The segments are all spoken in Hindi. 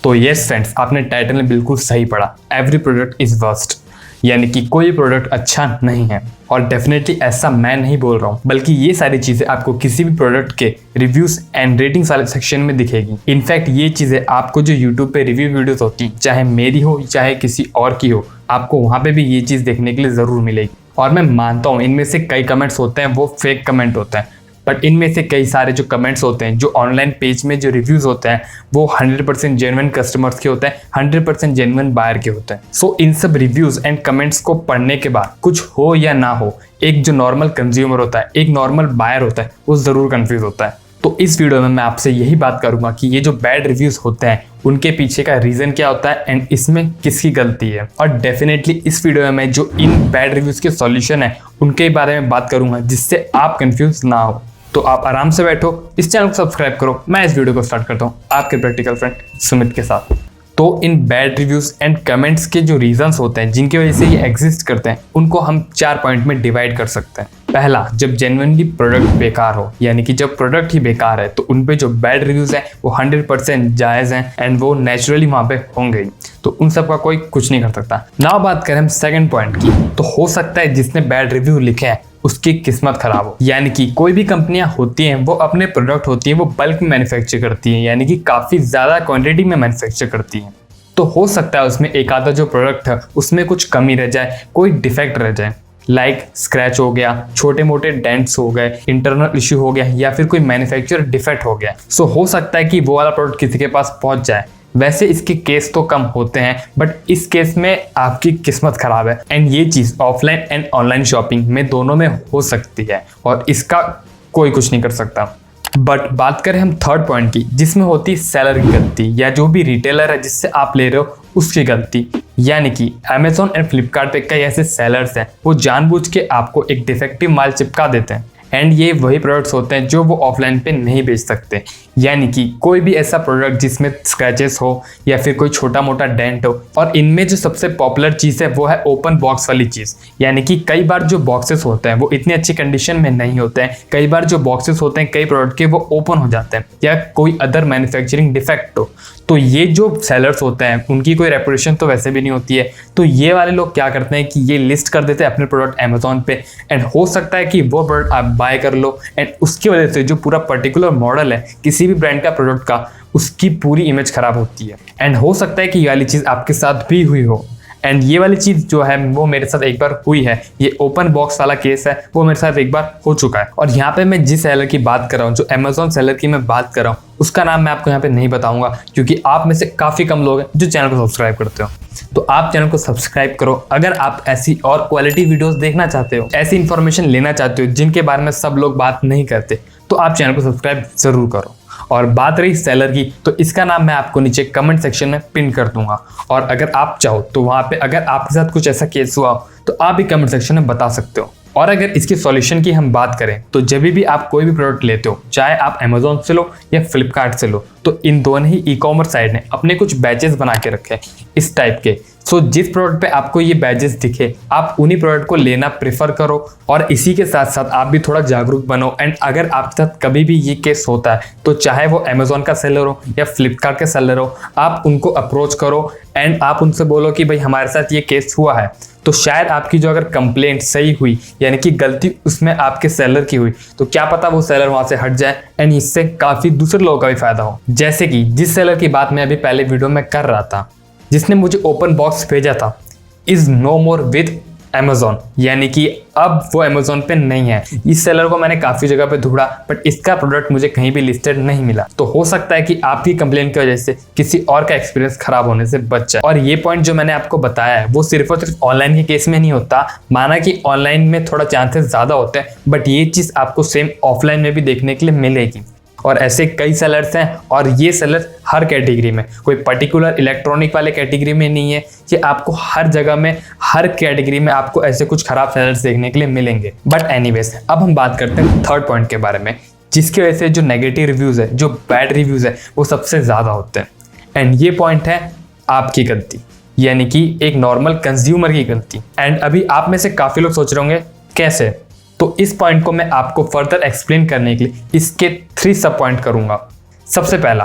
तो यस फ्रेंड्स, आपने टाइटल में बिल्कुल सही पढ़ा। एवरी प्रोडक्ट इज वर्स्ट, यानी कि कोई प्रोडक्ट अच्छा नहीं है। और डेफिनेटली ऐसा मैं नहीं बोल रहा हूँ, बल्कि ये सारी चीजें आपको किसी भी प्रोडक्ट के रिव्यूज एंड रेटिंग्स वाले सेक्शन में दिखेगी। इनफैक्ट ये चीजें आपको जो यूट्यूब पे रिव्यू वीडियोस होती, चाहे मेरी हो चाहे किसी और की हो, आपको वहां पे भी ये चीज देखने के लिए जरूर मिलेगी। और मैं मानता हूँ इनमें से कई कमेंट्स होते हैं वो फेक कमेंट होते हैं, बट इनमें से कई सारे जो कमेंट्स होते हैं, जो ऑनलाइन पेज में जो रिव्यूज होते हैं, वो 100% जेन्युइन कस्टमर्स के होते हैं, 100% जेन्युइन बायर के होते हैं। सो इन सब रिव्यूज एंड कमेंट्स को पढ़ने के बाद कुछ हो या ना हो, एक जो नॉर्मल कंज्यूमर होता है, एक नॉर्मल बायर होता है, वो जरूर कंफ्यूज होता है। तो इस वीडियो में मैं आपसे यही बात करूंगा कि ये जो बैड रिव्यूज होते हैं उनके पीछे का रीजन क्या होता है एंड इसमें किसकी गलती है। और डेफिनेटली इस वीडियो में मैं जो इन बैड रिव्यूज के सॉल्यूशन है उनके बारे में बात करूंगा, जिससे आप कंफ्यूज ना हो। तो आप आराम से बैठो, इस चैनल को सब्सक्राइब करो। मैं इस वीडियो को स्टार्ट करता हूँ आपके प्रैक्टिकल फ्रेंड सुमित के साथ। तो in bad reviews and comments के जो रीजंस होते हैं जिनकी वजह से ये एग्जिस्ट करते हैं, उनको हम 4 पॉइंट में डिवाइड कर सकते हैं। पहला, जब जेन्युइनली प्रोडक्ट बेकार हो, यानी कि जब प्रोडक्ट ही बेकार है तो उन पे जो बैड रिव्यूज हैं वो 100% जायज़ हैं एंड वो नेचुरली वहाँ पे होंगे, तो उन सब का कोई कुछ नहीं कर सकता। नाउ बात करें हम सेकंड पॉइंट की, तो हो सकता है जिसने बैड रिव्यू लिखे हैं उसकी किस्मत खराब हो। यानी कि कोई भी कंपनियां होती हैं वो अपने प्रोडक्ट होती हैं वो बल्क में मैन्युफैक्चर करती हैं, यानी कि काफ़ी ज़्यादा क्वांटिटी में मैन्युफैक्चर करती हैं। तो हो सकता है उसमें एक आधा जो प्रोडक्ट है उसमें कुछ कमी रह जाए, कोई डिफेक्ट रह जाए, लाइक स्क्रैच हो गया, छोटे मोटे डेंट्स हो गए, इंटरनल इश्यू हो गया, या फिर कोई मैन्युफैक्चर डिफेक्ट हो गया। सो हो सकता है कि वो वाला प्रोडक्ट किसी के पास पहुंच जाए। वैसे इसके केस तो कम होते हैं, बट इस केस में आपकी किस्मत खराब है एंड ये चीज़ ऑफलाइन एंड ऑनलाइन शॉपिंग में दोनों में हो सकती है और इसका कोई कुछ नहीं कर सकता। बट बात करें हम थर्ड पॉइंट की, जिसमें होती है सेलर की गलती या जो भी रिटेलर है जिससे आप ले रहे हो उसकी गलती। यानी कि अमेजोन एंड फ्लिपकार्ट पे कई ऐसे सेलर्स हैं वो जानबूझ के आपको एक डिफेक्टिव माल चिपका देते हैं एंड ये वही प्रोडक्ट्स होते हैं जो वो ऑफलाइन पे नहीं बेच सकते। यानी कि कोई भी ऐसा प्रोडक्ट जिसमें स्क्रैचेस हो या फिर कोई छोटा मोटा डेंट हो, और इनमें जो सबसे पॉपुलर चीज़ है वो है ओपन बॉक्स वाली चीज़। यानी कि कई बार जो बॉक्सेस होते हैं वो इतनी अच्छी कंडीशन में नहीं होते हैं, कई बार जो बॉक्सेस होते हैं कई प्रोडक्ट के वो ओपन हो जाते हैं या कोई अदर मैन्युफैक्चरिंग डिफेक्ट हो। तो ये जो सेलर्स होते हैं उनकी कोई रेपुटेशन तो वैसे भी नहीं होती है, तो ये वाले लोग क्या करते हैं कि ये लिस्ट कर देते हैं अपने प्रोडक्ट अमेजोन पे एंड हो सकता है कि वो प्रोडक्ट आप बाय कर लो एंड उसकी वजह से जो पूरा पर्टिकुलर मॉडल है किसी भी ब्रांड का प्रोडक्ट का, उसकी पूरी इमेज खराब होती है। एंड हो सकता है कि ये वाली चीज़ आपके साथ भी हुई हो एंड ये वाली चीज़ जो है वो मेरे साथ एक बार हुई है। ये ओपन बॉक्स वाला केस है वो मेरे साथ एक बार हो चुका है। और यहाँ पे मैं जिस सेलर की बात कर रहा हूँ, जो अमेजोन सेलर की मैं बात कर रहा हूँ, उसका नाम मैं आपको यहाँ पे नहीं बताऊंगा क्योंकि आप में से काफ़ी कम लोग हैं जो चैनल को सब्सक्राइब करते हो। तो आप चैनल को सब्सक्राइब करो अगर आप ऐसी और क्वालिटी वीडियोस देखना चाहते हो, ऐसी इन्फॉर्मेशन लेना चाहते हो जिनके बारे में सब लोग बात नहीं करते, तो आप चैनल को सब्सक्राइब जरूर करो। और बात रही सेलर की, तो इसका नाम मैं आपको नीचे कमेंट सेक्शन में पिन कर दूंगा और अगर आप चाहो तो वहाँ पे अगर आपके साथ कुछ ऐसा केस हुआ हो तो आप भी कमेंट सेक्शन में बता सकते हो। और अगर इसके सॉल्यूशन की हम बात करें तो जब भी आप कोई भी प्रोडक्ट लेते हो, चाहे आप अमेजोन से लो या फ्लिपकार्ट से लो, तो इन दोनों ही ई कॉमर्स साइट ने अपने कुछ बैचेस बना के रखे इस टाइप के। सो जिस प्रोडक्ट पे आपको ये बैचेस दिखे आप उन्हीं प्रोडक्ट को लेना प्रेफर करो और इसी के साथ साथ आप भी थोड़ा जागरूक बनो। एंड अगर आपके साथ कभी भी ये केस होता है तो चाहे वो अमेजोन का सेलर हो या फ्लिपकार्ट का सेलर हो, आप उनको अप्रोच करो एंड आप उनसे बोलो कि भाई हमारे साथ ये केस हुआ है। तो शायद आपकी जो अगर कंप्लेंट सही हुई, यानी कि गलती उसमें आपके सेलर की हुई, तो क्या पता वो सेलर वहां से हट जाए एंड इससे काफी दूसरे लोगों का भी फायदा हो। जैसे कि जिस सेलर की बात मैं अभी पहले वीडियो में कर रहा था, जिसने मुझे ओपन बॉक्स भेजा था, is no more with Amazon, यानी कि अब वो अमेजोन पे नहीं है। इस सेलर को मैंने काफी जगह पे ढूंढा बट इसका प्रोडक्ट मुझे कहीं भी लिस्टेड नहीं मिला। तो हो सकता है कि आपकी कंप्लेंट की वजह से किसी और का एक्सपीरियंस खराब होने से बच जाए। और ये पॉइंट जो मैंने आपको बताया है वो सिर्फ और सिर्फ ऑनलाइन के केस में नहीं होता। माना कि ऑनलाइन में थोड़ा चांसेस ज्यादा होते हैं, बट ये चीज आपको सेम ऑफलाइन में भी देखने के लिए मिलेगी। और ऐसे कई सेलर्स हैं और ये सेलर हर कैटेगरी में, कोई पर्टिकुलर इलेक्ट्रॉनिक वाले कैटेगरी में नहीं है, ये आपको हर जगह में, हर कैटेगरी में आपको ऐसे कुछ खराब सेलर्स देखने के लिए मिलेंगे। बट एनीवेज, अब हम बात करते हैं थर्ड पॉइंट के बारे में, जिसकी वजह से जो नेगेटिव रिव्यूज है, जो बैड रिव्यूज है, वो सबसे ज्यादा होते हैं। एंड ये पॉइंट है आपकी गलती, यानी कि एक नॉर्मल कंज्यूमर की गलती। एंड अभी आप में से काफी लोग सोच रहे होंगे कैसे, तो इस पॉइंट को मैं आपको फर्दर एक्सप्लेन करने के लिए इसके 3 सब पॉइंट करूंगा। सबसे पहला,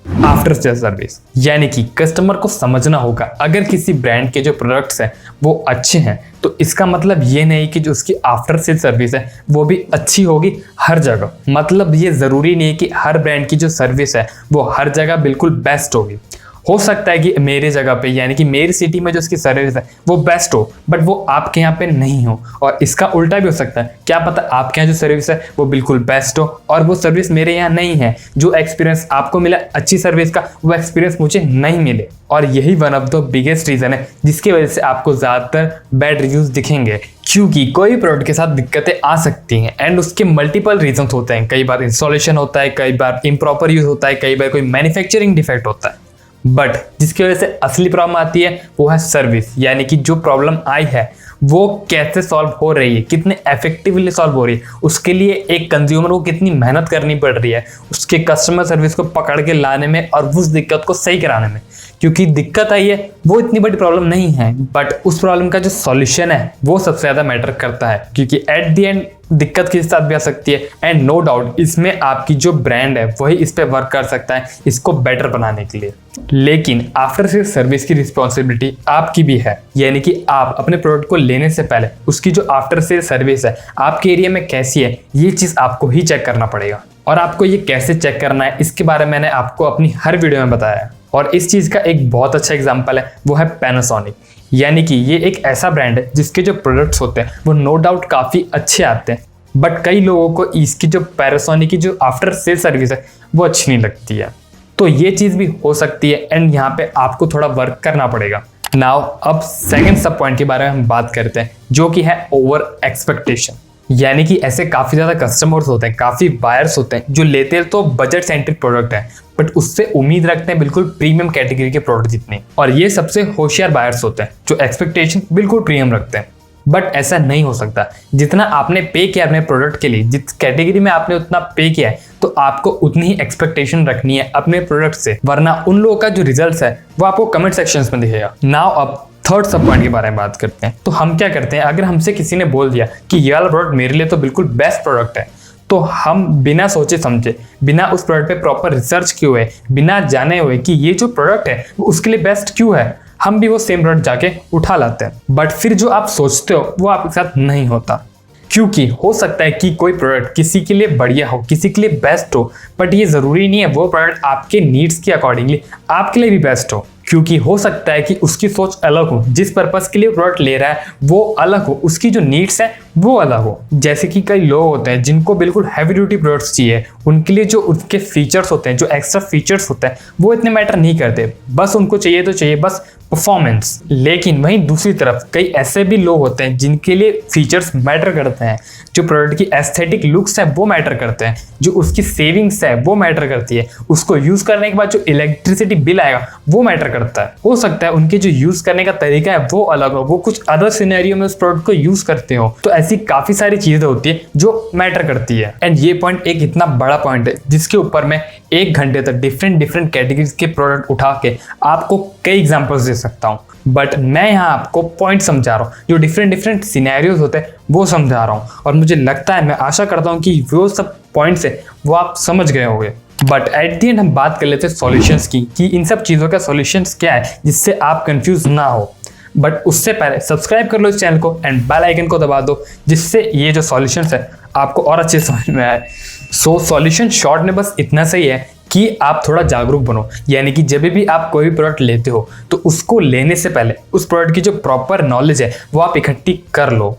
आफ्टर सेल सर्विस, यानी कि कस्टमर को समझना होगा अगर किसी ब्रांड के जो प्रोडक्ट्स हैं वो अच्छे हैं तो इसका मतलब ये नहीं कि जो उसकी आफ्टर सेल सर्विस है वो भी अच्छी होगी हर जगह। मतलब ये ज़रूरी नहीं है कि हर ब्रांड की जो सर्विस है वो हर जगह बिल्कुल बेस्ट होगी। हो सकता है कि मेरे जगह पे यानी कि मेरी सिटी में जो उसकी सर्विस है वो बेस्ट हो बट वो आपके यहाँ पे नहीं हो, और इसका उल्टा भी हो सकता है। क्या पता आपके यहाँ जो सर्विस है वो बिल्कुल बेस्ट हो और वो सर्विस मेरे यहाँ नहीं है। जो एक्सपीरियंस आपको मिला अच्छी सर्विस का वो एक्सपीरियंस मुझे नहीं मिले, और यही one of the biggest reason है जिसकी वजह से आपको ज़्यादातर बैड रिव्यूज़ दिखेंगे। क्योंकि कोई प्रोडक्ट के साथ दिक्कतें आ सकती हैं एंड उसके मल्टीपल रीजंस होते हैं। कई बार इंस्टॉलेशन होता है, कई बार इम्प्रॉपर यूज होता है, कई बार कोई मैन्युफैक्चरिंग डिफेक्ट होता है। बट जिसकी वजह से असली प्रॉब्लम आती है वो है सर्विस, यानी कि जो प्रॉब्लम आई है वो कैसे सॉल्व हो रही है, कितने इफेक्टिवली सॉल्व हो रही है, उसके लिए एक कंज्यूमर को कितनी मेहनत करनी पड़ रही है उसके कस्टमर सर्विस को पकड़ के लाने में और उस दिक्कत को सही कराने में। क्योंकि दिक्कत आई है वो इतनी बड़ी प्रॉब्लम नहीं है बट उस प्रॉब्लम का जो सॉल्यूशन है वो सबसे ज़्यादा मैटर करता है। क्योंकि एट द एंड दिक्कत किसी साथ भी आ सकती है एंड नो डाउट इसमें आपकी जो ब्रांड है वही इस पे वर्क कर सकता है इसको बेटर बनाने के लिए। लेकिन आफ्टर सेल सर्विस की रिस्पॉन्सिबिलिटी आपकी भी है, यानी कि आप अपने प्रोडक्ट को लेने से पहले उसकी जो आफ्टर सेल सर्विस है आपके एरिया में कैसी है ये चीज़ आपको ही चेक करना पड़ेगा। और आपको ये कैसे चेक करना है इसके बारे में मैंने आपको अपनी हर वीडियो में बताया है। और इस चीज़ का एक बहुत अच्छा एग्जाम्पल है वो है पैनासोनिक, यानी कि ये एक ऐसा ब्रांड है जिसके जो प्रोडक्ट्स होते हैं वो नो डाउट काफ़ी अच्छे आते हैं बट कई लोगों को इसकी जो पैनासोनिक की जो आफ्टर सेल सर्विस है वो अच्छी नहीं लगती है। तो ये चीज़ भी हो सकती है एंड यहाँ पे आपको थोड़ा वर्क करना पड़ेगा। नाउ अब सेकेंड सब पॉइंट के बारे में हम बात करते हैं जो कि है ओवर एक्सपेक्टेशन। यानी कि ऐसे काफ़ी ज़्यादा कस्टमर्स होते हैं, काफ़ी बायर्स होते हैं जो लेते हैं तो बजट सेंट्रिक प्रोडक्ट है बट उससे उम्मीद रखते हैं बिल्कुल प्रीमियम कैटेगरी के प्रोडक्ट जितने, और ये सबसे होशियार बायर्स होते हैं जो एक्सपेक्टेशन बिल्कुल प्रीमियम रखते हैं। बट ऐसा नहीं हो सकता। जितना आपने पे किया अपने प्रोडक्ट के लिए, जिस कैटेगरी में आपने उतना पे किया है तो आपको उतनी ही एक्सपेक्टेशन रखनी है अपने प्रोडक्ट से, वरना उन लोगों का जो रिजल्ट है वो आपको कमेंट सेक्शंस में दिखेगा। नाउ अब थर्ड सब पॉइंट के बारे में बात करते हैं। तो हम क्या करते हैं, अगर हमसे किसी ने बोल दिया कि ये वाला प्रोडक्ट मेरे लिए तो बिल्कुल बेस्ट प्रोडक्ट है तो हम बिना सोचे समझे, बिना उस प्रोडक्ट पे प्रॉपर रिसर्च किए हुए, बिना जाने हुए कि ये जो प्रोडक्ट है वो उसके लिए बेस्ट क्यों है, हम भी वो सेम प्रोडक्ट जाके उठा लाते हैं। बट फिर जो आप सोचते हो वो आपके साथ नहीं होता। क्योंकि हो सकता है कि कोई प्रोडक्ट किसी के लिए बढ़िया हो, किसी के लिए बेस्ट हो, बट ये ज़रूरी नहीं है वो प्रोडक्ट आपके नीड्स के अकॉर्डिंगली आपके लिए भी बेस्ट हो। क्योंकि हो सकता है कि उसकी सोच अलग हो, जिस पर्पस के लिए प्रोडक्ट ले रहा है वो अलग हो, उसकी जो नीड्स है वो अलग हो। जैसे कि कई लोग होते हैं जिनको बिल्कुल हैवी ड्यूटी प्रोडक्ट्स चाहिए, उनके लिए जो उनके फीचर्स होते हैं, जो एक्स्ट्रा फीचर्स होते हैं वो इतने मैटर नहीं करते, बस उनको चाहिए तो चाहिए बस परफॉर्मेंस। लेकिन वहीं दूसरी तरफ कई ऐसे भी लोग होते हैं जिनके लिए फीचर्स मैटर करते हैं, जो प्रोडक्ट की एस्थेटिक लुक्स है वो मैटर करते हैं, जो उसकी सेविंग्स है वो मैटर करती है, उसको यूज़ करने के बाद जो इलेक्ट्रिसिटी बिल आएगा वो मैटर करता है। हो सकता है उनके जो यूज़ करने का तरीका है वो अलग हो, वो कुछ अदर सिनेरियो में उस प्रोडक्ट को यूज़ करते हो। तो ऐसी काफ़ी सारी चीज़ें होती है जो मैटर करती है। एंड ये पॉइंट एक इतना बड़ा पॉइंट है जिसके ऊपर मैं 1 घंटे तक डिफरेंट कैटेगरीज के प्रोडक्ट उठा के आपको कई एग्जांपल्स दे सकता हूँ। बट मैं यहाँ आपको पॉइंट समझा रहा हूँ, जो डिफरेंट सिनेरियोज होते हैं वो समझा रहा हूँ, और मुझे लगता है, मैं आशा करता हूँ कि वो सब पॉइंट्स है वो आप समझ गए होंगे। बट एट द एंड हम बात कर लेते हैं सॉल्यूशंस की, कि इन सब चीज़ों का सॉल्यूशंस क्या है जिससे आप कंफ्यूज ना हो। बट उससे पहले सब्सक्राइब कर लो इस चैनल को एंड बेल आइकन को दबा दो, जिससे ये जो सॉल्यूशंस है आपको और अच्छे समझ में आए। सो सॉल्यूशन शॉर्ट में बस इतना सही है कि आप थोड़ा जागरूक बनो, यानी कि जब भी आप कोई भी प्रोडक्ट लेते हो तो उसको लेने से पहले उस प्रोडक्ट की जो प्रॉपर नॉलेज है वो आप इकट्ठी कर लो,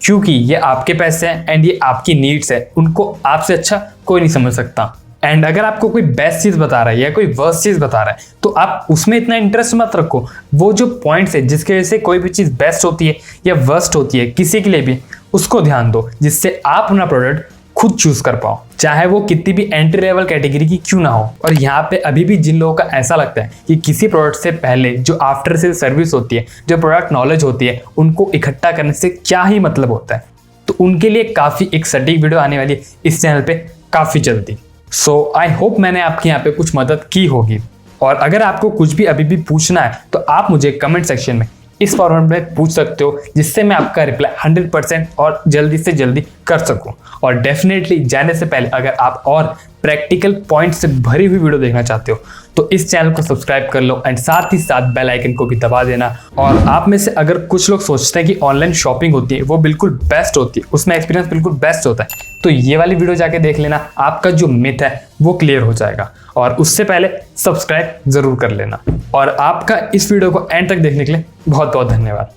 क्योंकि ये आपके पैसे हैं एंड ये आपकी नीड्स है, उनको आपसे अच्छा कोई नहीं समझ सकता। एंड अगर आपको कोई बेस्ट चीज़ बता रहा है या कोई वर्स्ट चीज़ बता रहा है तो आप उसमें इतना इंटरेस्ट मत रखो। वो जो पॉइंट्स है जिसकी वजह से कोई भी चीज़ बेस्ट होती है या वर्स्ट होती है किसी के लिए भी, उसको ध्यान दो, जिससे आप अपना प्रोडक्ट खुद चूज कर पाओ, चाहे वो कितनी भी एंट्री लेवल कैटेगरी की क्यों ना हो। और यहाँ पे अभी भी जिन लोगों का ऐसा लगता है कि किसी प्रोडक्ट से पहले जो आफ्टर सेल सर्विस होती है, जो प्रोडक्ट नॉलेज होती है, उनको इकट्ठा करने से क्या ही मतलब होता है, तो उनके लिए काफ़ी एक सटीक वीडियो आने वाली है इस चैनल पे काफ़ी जल्दी। सो आई होप मैंने आपके यहाँ पे कुछ मदद की होगी। और अगर आपको कुछ भी अभी भी पूछना है तो आप मुझे कमेंट सेक्शन में इस फॉर्मेट में पूछ सकते हो, जिससे मैं आपका रिप्लाई 100% और जल्दी से जल्दी कर सकूं। और डेफिनेटली जाने से पहले अगर आप और प्रैक्टिकल पॉइंट से भरी हुई वीडियो देखना चाहते हो तो इस चैनल को सब्सक्राइब कर लो एंड साथ ही साथ बेल आइकन को भी दबा देना। और आप में से अगर कुछ लोग सोचते हैं कि ऑनलाइन शॉपिंग होती है वो बिल्कुल बेस्ट होती है, उसमें एक्सपीरियंस बिल्कुल बेस्ट होता है, तो ये वाली वीडियो जाके देख लेना, आपका जो मिथ है वो क्लियर हो जाएगा। और उससे पहले सब्सक्राइब जरूर कर लेना। और आपका इस वीडियो को एंड तक देखने के लिए बहुत बहुत धन्यवाद।